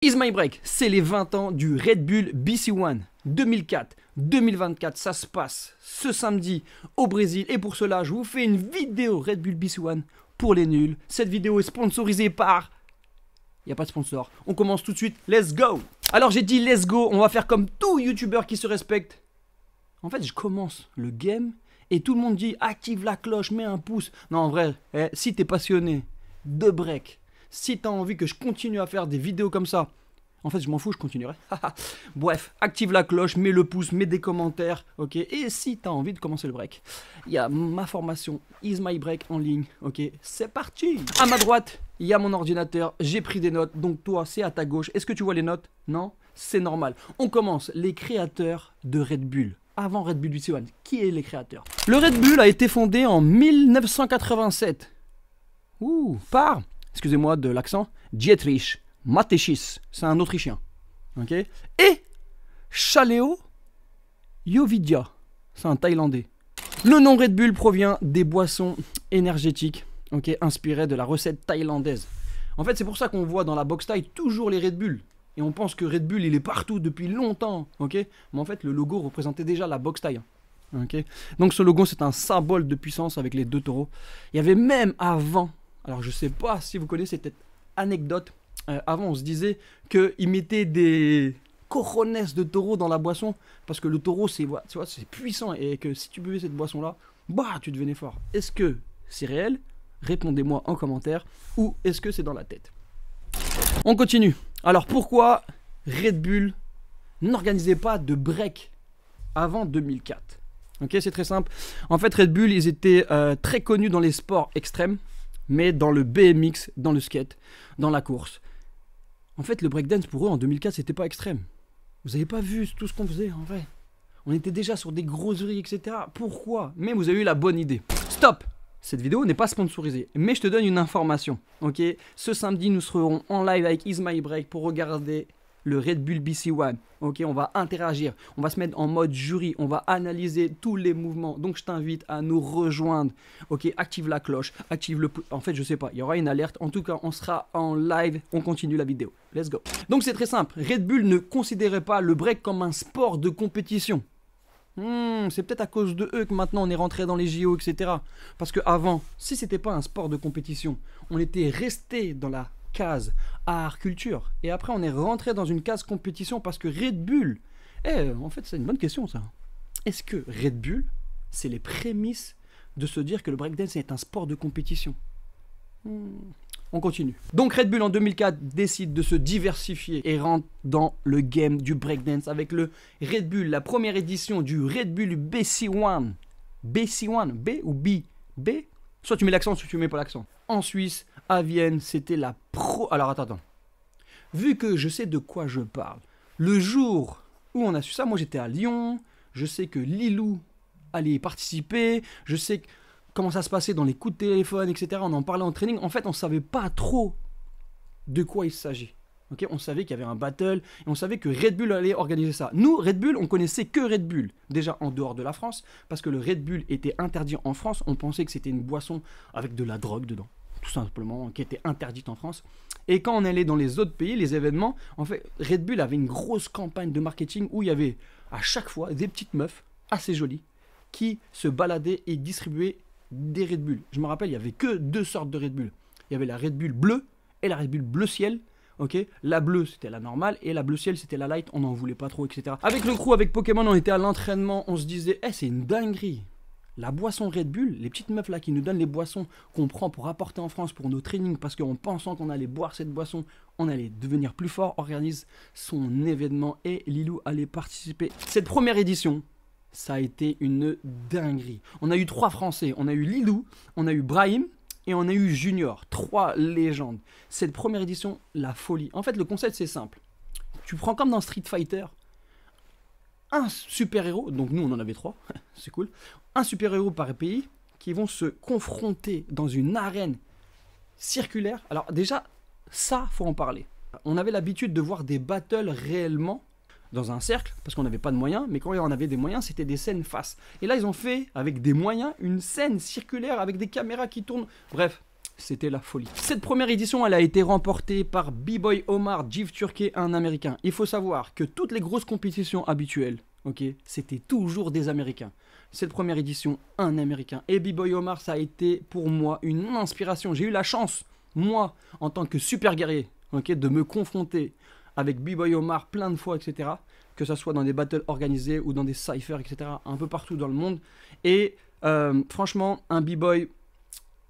Is My Break, c'est les 20 ans du Red Bull BC One 2004-2024. Ça se passe ce samedi au Brésil. Et pour cela, je vous fais une vidéo Red Bull BC One pour les nuls. Cette vidéo est sponsorisée par... Il n'y a pas de sponsor. On commence tout de suite. Let's go. Alors j'ai dit let's go. On va faire comme tout youtubeur qui se respecte. En fait, je commence le game et tout le monde dit active la cloche, mets un pouce. Non, en vrai, si t'es passionné de break, si t'as envie que je continue à faire des vidéos comme ça, en fait je m'en fous, je continuerai. Bref, active la cloche, mets le pouce, mets des commentaires, ok. Et si t'as envie de commencer le break, il y a ma formation Is My Break en ligne, ok. C'est parti. À ma droite, il y a mon ordinateur, j'ai pris des notes, donc toi c'est à ta gauche. Est-ce que tu vois les notes? Non? C'est normal. On commence. Les créateurs de Red Bull. Avant Red Bull BC One, qui est les créateurs? Le Red Bull a été fondé en 1987. Par... excusez-moi de l'accent, Dietrich Mateschitz, c'est un Autrichien, ok, et Chaleo Yovidia, c'est un Thaïlandais. Le nom Red Bull provient des boissons énergétiques, ok, inspirées de la recette thaïlandaise. En fait, c'est pour ça qu'on voit dans la boxe thaï toujours les Red Bull, et on pense que Red Bull il est partout depuis longtemps, ok, mais en fait le logo représentait déjà la boxe thaï. Ok, donc ce logo c'est un symbole de puissance avec les deux taureaux. Il y avait même avant, alors je sais pas si vous connaissez cette anecdote, avant on se disait qu'ils mettaient des cojones de taureau dans la boisson parce que le taureau c'est puissant et que si tu buvais cette boisson là, bah tu devenais fort. Est-ce que c'est réel? Répondez-moi en commentaire, ou est-ce que c'est dans la tête? On continue. Alors pourquoi Red Bull n'organisait pas de break avant 2004? Ok, c'est très simple. En fait Red Bull ils étaient très connus dans les sports extrêmes, mais dans le BMX, dans le skate, dans la course. En fait, le breakdance pour eux en 2004, c'était pas extrême. Vous avez pas vu tout ce qu'on faisait en vrai. On était déjà sur des grosseries, etc. Pourquoi? Mais vous avez eu la bonne idée. Stop! Cette vidéo n'est pas sponsorisée, mais je te donne une information. Ok? Ce samedi, nous serons en live avec Is My Break pour regarder le Red Bull BC One. Ok, on va interagir, on va se mettre en mode jury, on va analyser tous les mouvements. Donc je t'invite à nous rejoindre. Ok, active la cloche, active le... En fait, je sais pas, il y aura une alerte. En tout cas, on sera en live, on continue la vidéo. Let's go. Donc c'est très simple. Red Bull ne considérait pas le break comme un sport de compétition. C'est peut-être à cause de eux que maintenant on est rentré dans les JO, etc. Parce que avant, si c'était pas un sport de compétition, on était resté dans la case art culture et après on est rentré dans une case compétition parce que Red Bull, en fait c'est une bonne question ça. Est-ce que Red Bull c'est les prémices de se dire que le breakdance est un sport de compétition? On continue. Donc Red Bull en 2004 décide de se diversifier et rentre dans le game du breakdance avec le Red Bull, la première édition du Red Bull BC One. BC One, B ou B? B? Soit tu mets l'accent, soit tu mets pas l'accent. En Suisse, à Vienne, c'était la pro... Alors attends. Vu que je sais de quoi je parle, le jour où on a su ça, moi j'étais à Lyon, je sais que Lilou allait y participer, je sais comment ça se passait dans les coups de téléphone, etc. On en parlait en training. En fait, on savait pas trop de quoi il s'agit. Okay, on savait qu'il y avait un battle et on savait que Red Bull allait organiser ça. Nous, Red Bull, on connaissait que Red Bull, déjà en dehors de la France, parce que le Red Bull était interdit en France. On pensait que c'était une boisson avec de la drogue dedans, tout simplement, qui était interdite en France. Et quand on allait dans les autres pays, les événements, en fait, Red Bull avait une grosse campagne de marketing où il y avait à chaque fois des petites meufs assez jolies qui se baladaient et distribuaient des Red Bull. Je me rappelle, il n'y avait que deux sortes de Red Bull. Il y avait la Red Bull bleue et la Red Bull bleu ciel. Ok, la bleue c'était la normale et la bleu ciel c'était la light, on n'en voulait pas trop, etc. Avec le crew, avec Pokémon, on était à l'entraînement, on se disait, c'est une dinguerie. La boisson Red Bull, les petites meufs là qui nous donnent les boissons qu'on prend pour apporter en France pour nos trainings, parce qu'en pensant qu'on allait boire cette boisson, on allait devenir plus fort, organise son événement et Lilou allait participer. Cette première édition, ça a été une dinguerie. On a eu 3 Français, on a eu Lilou, on a eu Brahim, et on a eu Junior, 3 légendes. Cette première édition, la folie. En fait, le concept, c'est simple. Tu prends comme dans Street Fighter, un super-héros, donc nous, on en avait 3, c'est cool, un super-héros par pays, qui vont se confronter dans une arène circulaire. Alors déjà, ça, faut en parler. On avait l'habitude de voir des battles réellement dans un cercle, parce qu'on n'avait pas de moyens, mais quand on avait des moyens, c'était des scènes face. Et là, ils ont fait, avec des moyens, une scène circulaire avec des caméras qui tournent. Bref, c'était la folie. Cette première édition, elle a été remportée par B-Boy Omar, Jif Turkey, un Américain. Il faut savoir que toutes les grosses compétitions habituelles, ok, c'était toujours des Américains. Cette première édition, un Américain. Et B-Boy Omar, ça a été pour moi une inspiration. J'ai eu la chance, moi, en tant que super guerrier, ok, de me confronter avec B-Boy Omar plein de fois, etc. Que ce soit dans des battles organisés ou dans des cyphers, etc. Un peu partout dans le monde. Et franchement, un B-Boy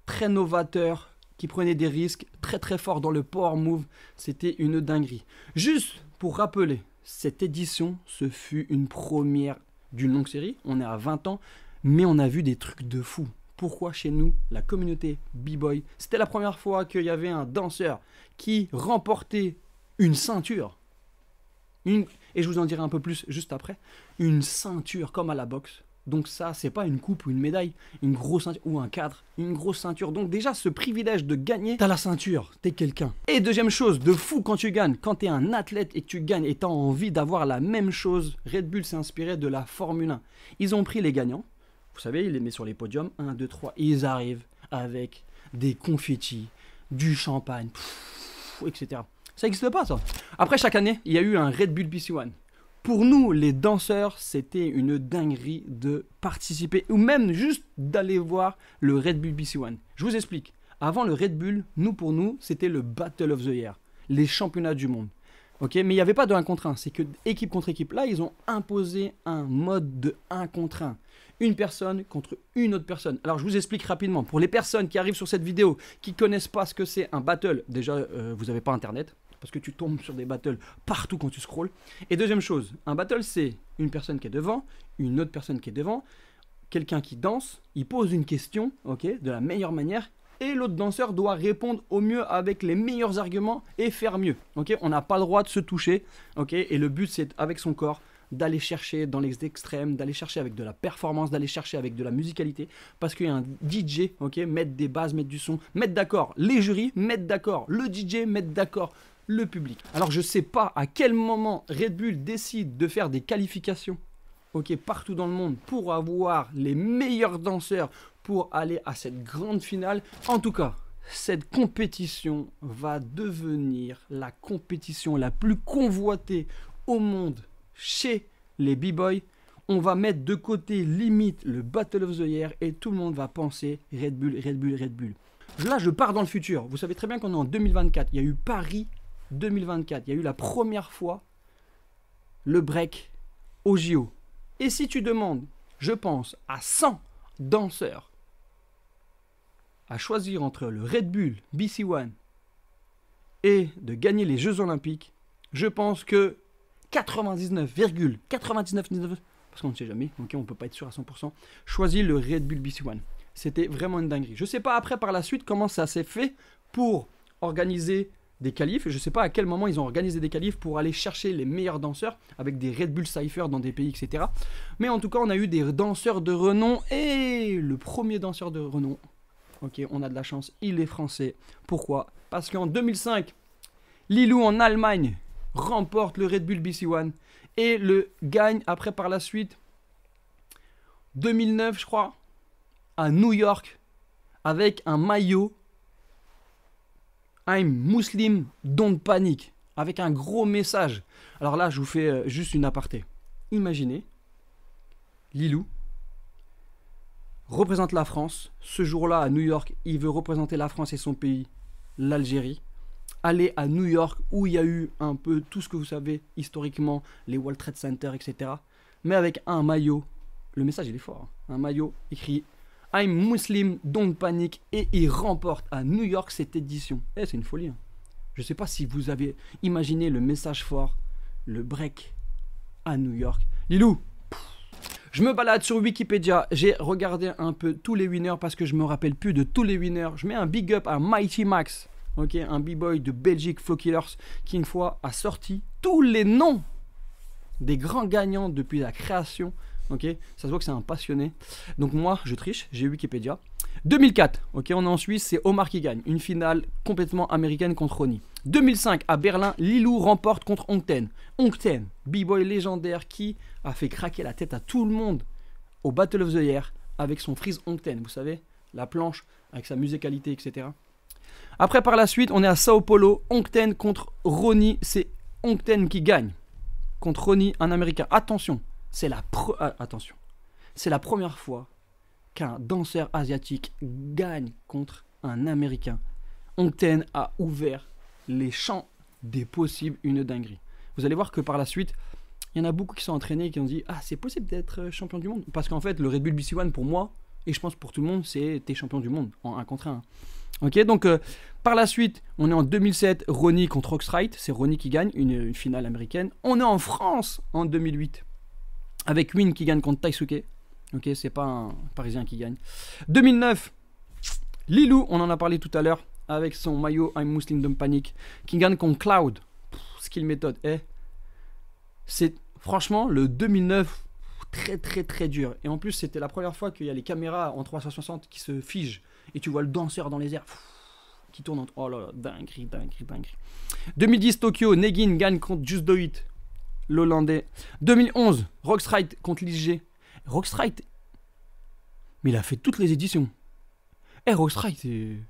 très novateur, qui prenait des risques, très très fort dans le power move, c'était une dinguerie. Juste pour rappeler, cette édition, ce fut une première d'une longue série, on est à 20 ans, mais on a vu des trucs de fou. Pourquoi chez nous, la communauté B-Boy, c'était la première fois qu'il y avait un danseur qui remportait une ceinture, et je vous en dirai un peu plus juste après, une ceinture comme à la boxe. Donc ça, c'est pas une coupe ou une médaille, une grosse ceinture ou un cadre, une grosse ceinture. Donc déjà, ce privilège de gagner, t'as la ceinture, t'es quelqu'un. Et deuxième chose, de fou quand tu gagnes, quand t'es un athlète et que tu gagnes et t'as envie d'avoir la même chose, Red Bull s'est inspiré de la Formule 1. Ils ont pris les gagnants, vous savez, ils les mettent sur les podiums, 1, 2, 3, et ils arrivent avec des confettis, du champagne, etc. Ça n'existe pas ça. Après chaque année, il y a eu un Red Bull BC One. Pour nous, les danseurs, c'était une dinguerie de participer ou même juste d'aller voir le Red Bull BC One. Je vous explique. Avant le Red Bull, pour nous, c'était le Battle of the Year, les championnats du monde. Ok, mais il n'y avait pas de 1 contre 1, c'est que équipe contre équipe. Là, ils ont imposé un mode de 1 contre 1. Une personne contre une autre personne. Alors, je vous explique rapidement. Pour les personnes qui arrivent sur cette vidéo, qui ne connaissent pas ce que c'est un battle, déjà, vous n'avez pas Internet. Parce que tu tombes sur des battles partout quand tu scrolls. Et deuxième chose, un battle, c'est une personne qui est devant, une autre personne qui est devant, quelqu'un qui danse, il pose une question, ok, de la meilleure manière, et l'autre danseur doit répondre au mieux avec les meilleurs arguments et faire mieux. Ok, on n'a pas le droit de se toucher, ok, et le but, c'est avec son corps d'aller chercher dans les extrêmes, d'aller chercher avec de la performance, d'aller chercher avec de la musicalité, parce qu'il y a un DJ, ok, mettre des bases, mettre du son, mettre d'accord les jurys, mettre d'accord le DJ, mettre d'accord le public. Alors je sais pas à quel moment Red Bull décide de faire des qualifications, ok, partout dans le monde pour avoir les meilleurs danseurs pour aller à cette grande finale. En tout cas, cette compétition va devenir la compétition la plus convoitée au monde chez les B-Boys. On va mettre de côté limite le Battle of the Year et tout le monde va penser Red Bull, Red Bull, Red Bull. Là, je pars dans le futur. Vous savez très bien qu'on est en 2024. Il y a eu Paris 2024, il y a eu la première fois le break au JO. Et si tu demandes, je pense, à 100 danseurs à choisir entre le Red Bull BC One et de gagner les Jeux Olympiques, je pense que 99,99%, parce qu'on ne sait jamais, ok, on ne peut pas être sûr à 100%, choisit le Red Bull BC One. C'était vraiment une dinguerie. Je ne sais pas après par la suite comment ça s'est fait pour organiser des qualifs. Je ne sais pas à quel moment ils ont organisé des qualifs pour aller chercher les meilleurs danseurs avec des Red Bull Cypher dans des pays, etc. Mais en tout cas, on a eu des danseurs de renom et le premier danseur de renom, ok, on a de la chance, il est français. Pourquoi? Parce qu'en 2005, Lilou en Allemagne remporte le Red Bull BC One et le gagne après par la suite 2009, je crois, à New York avec un maillot I'm Muslim, don't panic, avec un gros message. Alors là, je vous fais juste une aparté. Imaginez, Lilou représente la France. Ce jour-là, à New York, il veut représenter la France et son pays, l'Algérie. Aller à New York, où il y a eu un peu tout ce que vous savez, historiquement, les World Trade Center, etc. Mais avec un maillot, le message il est fort, hein, un maillot écrit I'm Muslim, don't panic, et il remporte à New York cette édition. Eh, c'est une folie. Hein. Je ne sais pas si vous avez imaginé le message fort, le break à New York. Lilou, je me balade sur Wikipédia, j'ai regardé un peu tous les winners parce que je me rappelle plus de tous les winners. Je mets un big up à Mighty Max, ok, un b-boy de Belgique, Flow Killers, qui une fois a sorti tous les noms des grands gagnants depuis la création. Ok, ça se voit que c'est un passionné. Donc moi, je triche, j'ai Wikipédia. 2004, ok, on est en Suisse, c'est Omar qui gagne. Une finale complètement américaine contre Ronnie. 2005, à Berlin, Lilou remporte contre Ongten. Ongten, b-boy légendaire qui a fait craquer la tête à tout le monde au Battle of the Year avec son freeze Ongten. Vous savez, la planche avec sa musicalité, etc. Après, par la suite, on est à Sao Paulo. Ongten contre Ronnie. C'est Ongten qui gagne contre Ronnie, un Américain. Attention, c'est la première fois qu'un danseur asiatique gagne contre un Américain. Ongten a ouvert les champs des possibles, une dinguerie. Vous allez voir que par la suite, il y en a beaucoup qui sont entraînés et qui ont dit « Ah, c'est possible d'être champion du monde ?» Parce qu'en fait, le Red Bull BC One, pour moi, et je pense pour tout le monde, c'est « T'es champion du monde en 1 contre 1 ». Ok, donc par la suite, on est en 2007, Ronnie contre Oxrite. C'est Ronnie qui gagne, une finale américaine. On est en France en 2008, avec Win qui gagne contre Taisuke. Ok, c'est pas un Parisien qui gagne. 2009, Lilou, on en a parlé tout à l'heure, avec son maillot I'm Muslim Don't Panic, qui gagne contre Cloud. Skill méthode. C'est franchement le 2009 très dur. Et en plus, c'était la première fois qu'il y a les caméras en 360 qui se figent. Et tu vois le danseur dans les airs qui tourne. Oh là là, dinguerie. 2010, Tokyo, Negin gagne contre Just Do It, l'Hollandais. 2011, Rockstrite contre Lige. Rockstrite, mais il a fait toutes les éditions. Rockstrite, il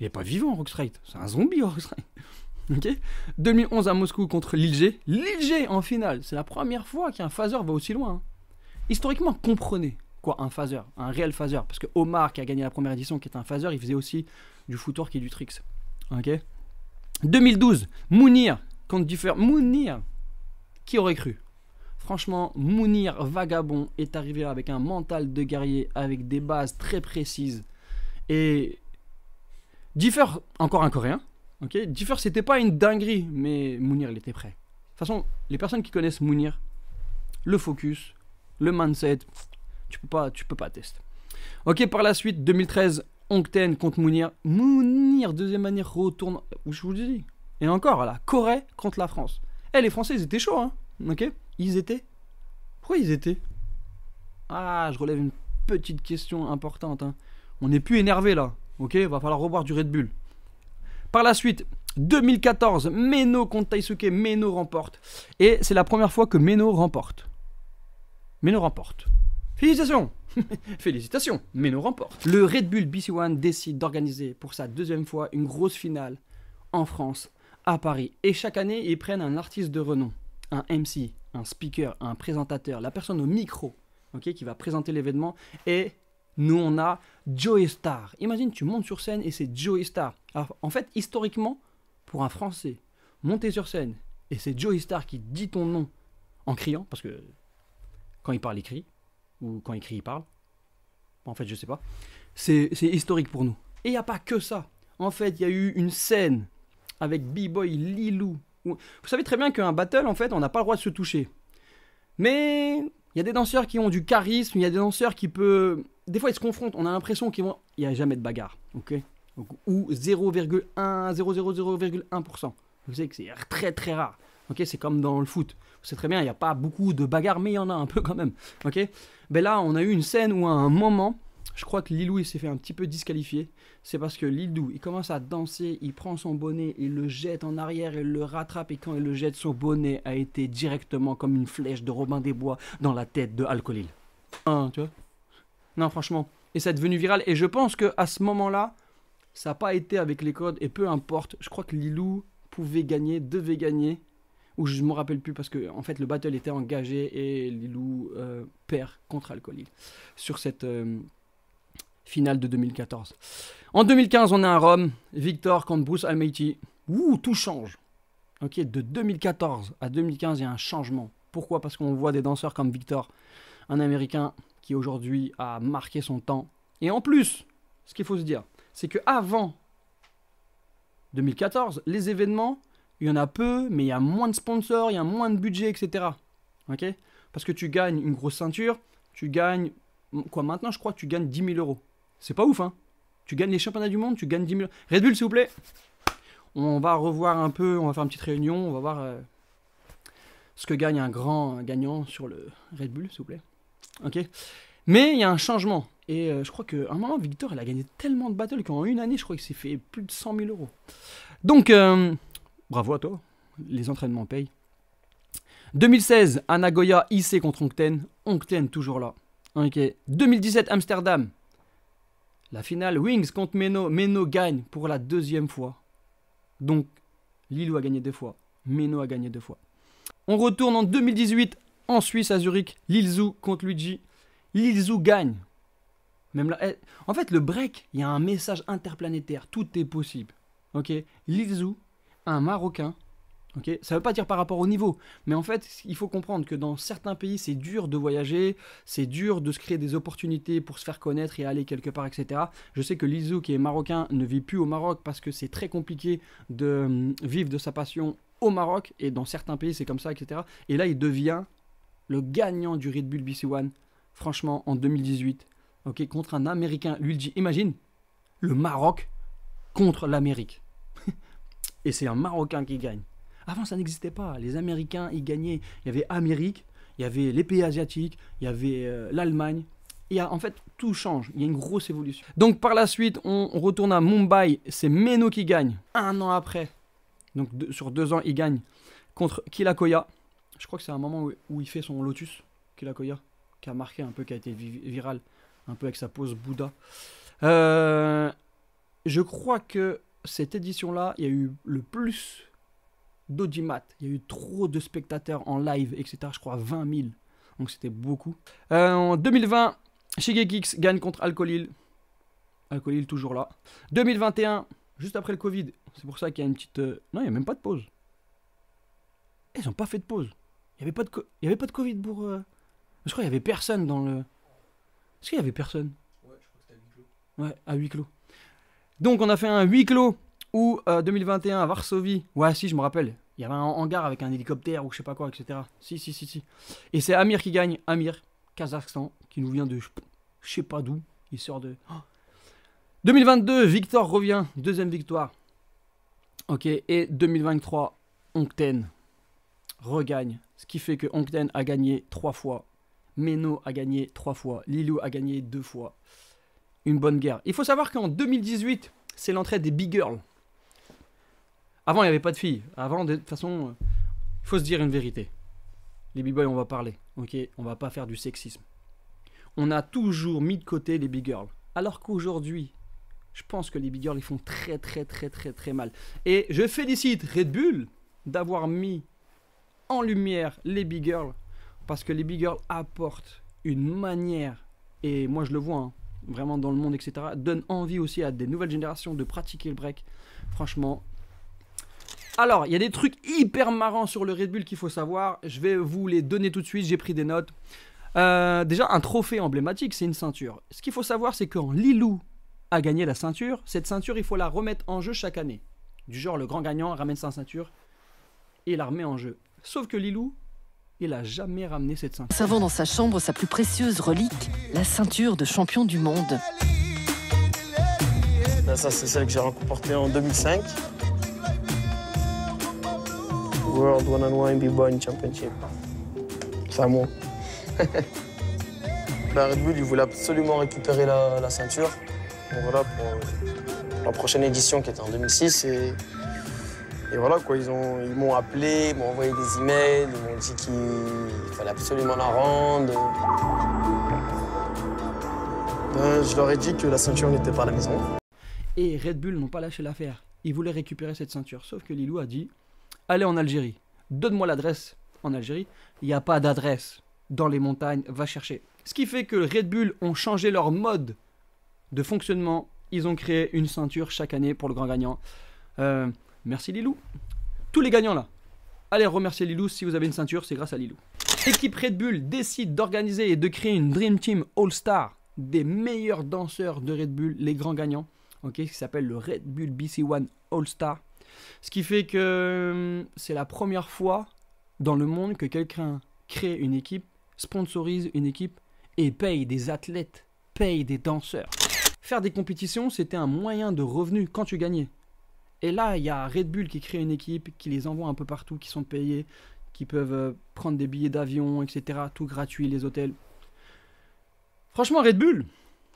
est pas vivant, Rockstrite. C'est un zombie, Rockstrite. Okay. 2011 à Moscou contre Lige. Lige en finale. C'est la première fois qu'un phaser va aussi loin. Historiquement, comprenez. Quoi, un phaser, un réel phaser. Parce que Omar, qui a gagné la première édition, qui est un phaser, il faisait aussi du footwork et du tricks. Ok. 2012, Mounir contre Differ. Mounir, qui aurait cru? Franchement, Mounir, vagabond, est arrivé avec un mental de guerrier, avec des bases très précises. Et Differ, encore un coréen. Ok. Differ, c'était pas une dinguerie, mais Mounir, il était prêt. De toute façon, les personnes qui connaissent Mounir, le focus, le mindset, tu peux pas tester. Ok, par la suite, 2013, Ongten contre Mounir. Mounir, deuxième année, retourne. Je vous le dis. Et encore, la Corée contre la France. Les Français, ils étaient chauds, hein. Ok. Ils étaient. Pourquoi ils étaient? Ah, je relève une petite question importante. Hein. On n'est plus énervé là. Ok, va falloir reboire du Red Bull. Par la suite, 2014, Meno contre Taisuke. Meno remporte. Et c'est la première fois que Meno remporte. Meno remporte. Félicitations. Félicitations, Meno remporte. Le Red Bull BC One décide d'organiser pour sa deuxième fois une grosse finale en France, à Paris. Et chaque année, ils prennent un artiste de renom, un MC, un speaker, un présentateur, la personne au micro, okay, qui va présenter l'événement. Et nous, on a Joey Star. Imagine, tu montes sur scène et c'est Joey Star. Alors, en fait, historiquement, pour un Français, monter sur scène et c'est Joey Star qui dit ton nom en criant, parce que quand il parle, il crie. Ou quand il crie, il parle. En fait, je sais pas. C'est historique pour nous. Et il n'y a pas que ça. En fait, il y a eu une scène avec B-Boy Lilou. Vous savez très bien qu'un battle, en fait, on n'a pas le droit de se toucher. Mais il y a des danseurs qui ont du charisme. Il y a des danseurs qui peuvent... Des fois, ils se confrontent. On a l'impression qu'ils vont... Il n'y a jamais de bagarre. Ok. Ou 0,1, 0,1%. Vous savez que c'est très rare. Ok, c'est comme dans le foot. C'est très bien, il n'y a pas beaucoup de bagarres, mais il y en a un peu quand même. Ok. Ben là, on a eu une scène où à un moment, je crois que Lilou il s'est fait un petit peu disqualifier. C'est parce que Lilou, il commence à danser, il prend son bonnet, il le jette en arrière, il le rattrape. Et quand il le jette, son bonnet a été directement comme une flèche de Robin des Bois dans la tête de Alcolil. Tu vois? Non, franchement. Et ça est devenu viral. Et je pense qu'à ce moment-là, ça n'a pas été avec les codes. Et peu importe, je crois que Lilou pouvait gagner, devait gagner. Ou je ne me rappelle plus parce que en fait le battle était engagé et Lilou perd contre Alcolil sur cette finale de 2014. En 2015, on est à Rome, Victor contre Bruce Almighty. Ouh, tout change. Ok, de 2014 à 2015, il y a un changement. Pourquoi? Parce qu'on voit des danseurs comme Victor, un Américain qui aujourd'hui a marqué son temps. Et en plus, ce qu'il faut se dire, c'est qu'avant 2014, les événements, il y en a peu, mais il y a moins de sponsors, il y a moins de budget, etc. Ok? Parce que tu gagnes une grosse ceinture, tu gagnes... Quoi, maintenant, je crois que tu gagnes 10 000 euros. C'est pas ouf, hein? Tu gagnes les championnats du monde, tu gagnes 10 000 euros. Red Bull, s'il vous plaît. On va revoir un peu, on va faire une petite réunion, on va voir ce que gagne un grand gagnant sur le Red Bull, s'il vous plaît. Ok? Mais il y a un changement. Et je crois qu'à un moment, Victor, il a gagné tellement de battles qu'en une année, je crois qu'il s'est fait plus de 100 000 euros. Donc... bravo à toi, les entraînements payent. 2016, à Nagoya, IC contre Ongten. Ongten toujours là. Okay. 2017, Amsterdam. La finale, Wings contre Meno. Meno gagne pour la 2e fois. Donc, Lilou a gagné 2 fois. Meno a gagné 2 fois. On retourne en 2018 en Suisse à Zurich. Lilzou contre Luigi. Lilzou gagne. Même là, en fait, le break, il y a un message interplanétaire. Tout est possible. Ok. Lilzou, un Marocain. Okay, ça ne veut pas dire par rapport au niveau, mais en fait, il faut comprendre que dans certains pays, c'est dur de voyager, c'est dur de se créer des opportunités pour se faire connaître et aller quelque part, etc. Je sais que Lilzou, qui est marocain, ne vit plus au Maroc parce que c'est très compliqué de vivre de sa passion au Maroc, et dans certains pays, c'est comme ça, etc. Et là, il devient le gagnant du Red Bull BC One, franchement, en 2018, okay, contre un Américain. Luigi, imagine, le Maroc contre l'Amérique. Et c'est un Marocain qui gagne. Avant, ça n'existait pas. Les Américains, ils gagnaient. Il y avait Amérique, il y avait les pays asiatiques, il y avait l'Allemagne. Et en fait, tout change. Il y a une grosse évolution. Donc, par la suite, on retourne à Mumbai. C'est Meno qui gagne. 1 an après. Donc, sur 2 ans, il gagne contre Kilakoya. Je crois que c'est un moment où il fait son Lotus, Kilakoya, qui a marqué un peu, qui a été viral, un peu avec sa pose Bouddha. Je crois que cette édition-là, il y a eu le plus d'audimat. Il y a eu trop de spectateurs en live, etc. Je crois 20 000. Donc c'était beaucoup. En 2020, Shigekix gagne contre Alcolil. Alcolil toujours là. 2021, juste après le Covid. C'est pour ça qu'il y a une petite... Non, il n'y a même pas de pause. Ils n'ont pas fait de pause. Il n'y avait pas de Covid pour... Je crois qu'il n'y avait personne dans le... Est-ce qu'il y avait personne? Ouais, je crois que c'était à huis clos. Ouais, à huis clos. Donc on a fait un huis clos. Ou 2021 à Varsovie, ouais si je me rappelle, il y avait un hangar avec un hélicoptère ou je sais pas quoi, etc. Si. Et c'est Amir qui gagne, Amir, Kazakhstan, qui nous vient de je sais pas d'où, il sort de... Oh. 2022, Victor revient, 2e victoire. Ok, et 2023, Ongten regagne, ce qui fait que Ongten a gagné 3 fois, Meno a gagné 3 fois, Lilou a gagné 2 fois. Une bonne guerre. Il faut savoir qu'en 2018, c'est l'entrée des big girls. Avant, il n'y avait pas de filles. Avant, de toute façon, il faut se dire une vérité. Les b-boys, on va parler. Ok, on va pas faire du sexisme. On a toujours mis de côté les big girls. Alors qu'aujourd'hui, je pense que les big girls, ils font très mal. Et je félicite Red Bull d'avoir mis en lumière les big girls. Parce que les big girls apportent une manière, et moi je le vois, hein, vraiment dans le monde, etc., donnent envie aussi à des nouvelles générations de pratiquer le break. Franchement... Alors, il y a des trucs hyper marrants sur le Red Bull qu'il faut savoir. Je vais vous les donner tout de suite. J'ai pris des notes. Déjà, un trophée emblématique, c'est une ceinture. Ce qu'il faut savoir, c'est quand Lilou a gagné la ceinture, cette ceinture, il faut la remettre en jeu chaque année. Du genre, le grand gagnant ramène sa ceinture et la remet en jeu. Sauf que Lilou, il n'a jamais ramené cette ceinture. Savant dans sa chambre sa plus précieuse relique, la ceinture de champion du monde. Ça, c'est celle que j'ai remportée en 2005. World One-on-One B-Boy Championship. C'est à moi. La Red Bull, ils voulaient absolument récupérer la ceinture. Donc voilà, pour la prochaine édition qui était en 2006. Et voilà, quoi, ils m'ont appelé, ils m'ont envoyé des emails, ils m'ont dit qu'il fallait absolument la rendre. Je leur ai dit que la ceinture n'était pas à la maison. Et Red Bull n'ont pas lâché l'affaire. Ils voulaient récupérer cette ceinture. Sauf que Lilou a dit... Allez en Algérie, donne-moi l'adresse en Algérie. Il n'y a pas d'adresse dans les montagnes, va chercher. Ce qui fait que Red Bull ont changé leur mode de fonctionnement. Ils ont créé une ceinture chaque année pour le grand gagnant. Merci Lilou. Tous les gagnants là, allez remercier Lilou. Si vous avez une ceinture, c'est grâce à Lilou. L'équipe Red Bull décide d'organiser et de créer une Dream Team All-Star des meilleurs danseurs de Red Bull, les grands gagnants, okay, qui s'appelle le Red Bull BC One All-Star. Ce qui fait que c'est la première fois dans le monde que quelqu'un crée une équipe, sponsorise une équipe et paye des athlètes, paye des danseurs. Faire des compétitions, c'était un moyen de revenu quand tu gagnais. Et là, il y a Red Bull qui crée une équipe, qui les envoie un peu partout, qui sont payés, qui peuvent prendre des billets d'avion, etc. Tout gratuit, les hôtels. Franchement, Red Bull,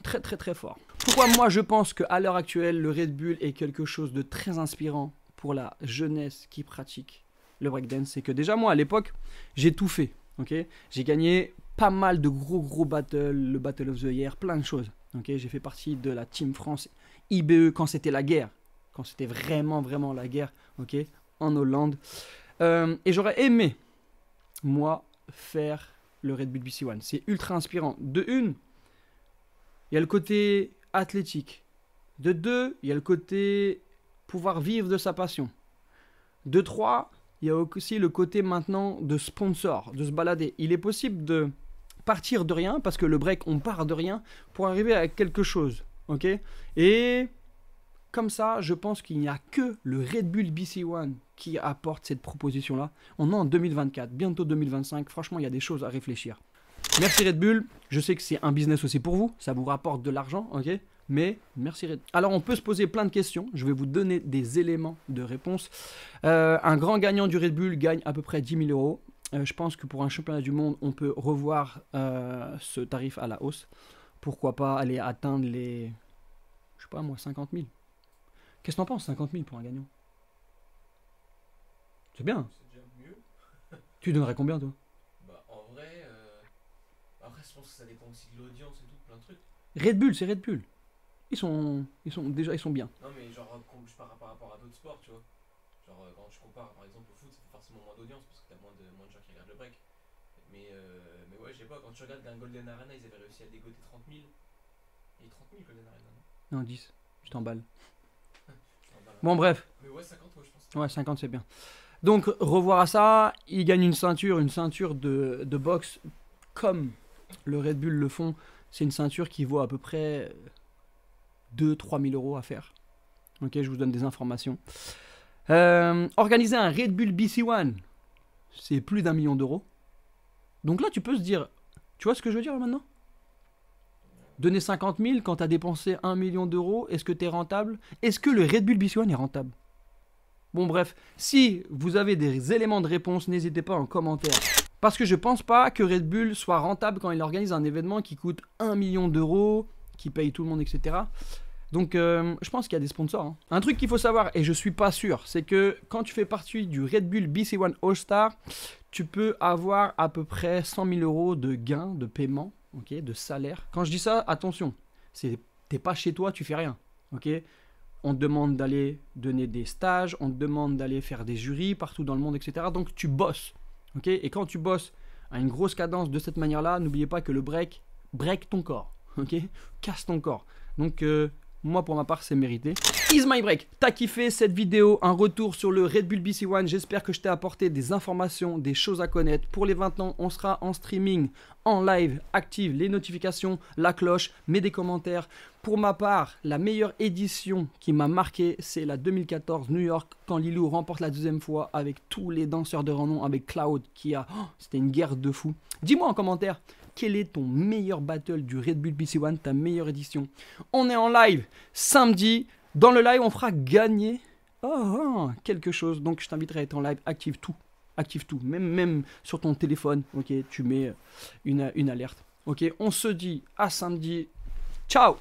très fort. Pourquoi moi je pense qu'à l'heure actuelle, le Red Bull est quelque chose de très inspirant pour la jeunesse qui pratique le breakdance, c'est que déjà moi à l'époque, j'ai tout fait, ok. J'ai gagné pas mal de gros battles, le Battle of the Year, plein de choses. Ok, j'ai fait partie de la Team France IBE quand c'était la guerre. Quand c'était vraiment, vraiment la guerre. Ok, en Hollande. Et j'aurais aimé, moi, faire le Red Bull BC One. C'est ultra inspirant. De une, il y a le côté athlétique. De deux, il y a le côté pouvoir vivre de sa passion. De trois, il y a aussi le côté maintenant de sponsor, de se balader. Il est possible de partir de rien, parce que le break, on part de rien, pour arriver à quelque chose. Ok ? Et comme ça, je pense qu'il n'y a que le Red Bull BC One qui apporte cette proposition-là. On est en 2024, bientôt 2025. Franchement, il y a des choses à réfléchir. Merci Red Bull. Je sais que c'est un business aussi pour vous. Ça vous rapporte de l'argent, ok ? Mais merci Red Bull. Alors, on peut se poser plein de questions. Je vais vous donner des éléments de réponse. Un grand gagnant du Red Bull gagne à peu près 10 000 euros. Je pense que pour un championnat du monde, on peut revoir ce tarif à la hausse. Pourquoi pas aller atteindre les, je sais pas moi, 50 000. Qu'est-ce que t'en penses, 50 000 pour un gagnant? C'est bien. C'est déjà mieux. Tu donnerais combien, toi? Bah, en vrai, après, je pense que ça dépend aussi de l'audience et tout, plein de trucs. Red Bull, c'est Red Bull. Ils sont bien. Non, mais genre, je pars par rapport à d'autres sports, tu vois. Genre, quand je compare, par exemple, au foot, ça fait forcément moins d'audience parce que t'as moins de gens qui regardent le break. Mais ouais, je sais pas, quand tu regardes d'un Golden Arena, ils avaient réussi à dégoter 30 000. Il y a 30 000 Golden Arena, non? Non, 10. Je t'emballe. Je t'en parle. Bon, bref. Mais ouais, 50, ouais, je pense. Ouais, 50, c'est bien. Donc, revoir à ça. Il gagne une ceinture de boxe comme le Red Bull le font. C'est une ceinture qui vaut à peu près 2-3 000 euros à faire. Ok, je vous donne des informations. Organiser un Red Bull BC One, c'est plus d'1 million d'euros. Donc là, tu peux se dire, tu vois ce que je veux dire maintenant? Donner 50 000 quand tu as dépensé 1 million d'euros, est-ce que tu es rentable? Est-ce que le Red Bull BC One est rentable? Bon, bref, si vous avez des éléments de réponse, n'hésitez pas en commentaire. Parce que je pense pas que Red Bull soit rentable quand il organise un événement qui coûte 1 million d'euros, qui paye tout le monde, etc. Donc, je pense qu'il y a des sponsors. Hein. Un truc qu'il faut savoir, et je suis pas sûr, c'est que quand tu fais partie du Red Bull BC One All-Star, tu peux avoir à peu près 100 000 euros de gains, de paiement, okay, de salaire. Quand je dis ça, attention, t'es pas chez toi, tu fais rien. Okay. On te demande d'aller donner des stages, on te demande d'aller faire des jurys partout dans le monde, etc. Donc, tu bosses. Okay. Et quand tu bosses à une grosse cadence de cette manière-là, n'oubliez pas que le break ton corps. Okay. Casse ton corps. Donc, moi, pour ma part, c'est mérité. Is my break. T'as kiffé cette vidéo, un retour sur le Red Bull BC One. J'espère que je t'ai apporté des informations, des choses à connaître. Pour les 20 ans, on sera en streaming, en live. Active les notifications, la cloche, mets des commentaires. Pour ma part, la meilleure édition qui m'a marqué, c'est la 2014 New York, quand Lilou remporte la deuxième fois avec tous les danseurs de renom, avec Cloud, qui a... Oh, c'était une guerre de fou. Dis-moi en commentaire. Quel est ton meilleur battle du Red Bull BC One, ta meilleure édition? On est en live samedi. Dans le live, on fera gagner quelque chose. Donc, je t'inviterai à être en live. Active tout. Active tout. Même sur ton téléphone. Ok, tu mets une alerte. Ok, on se dit à samedi. Ciao!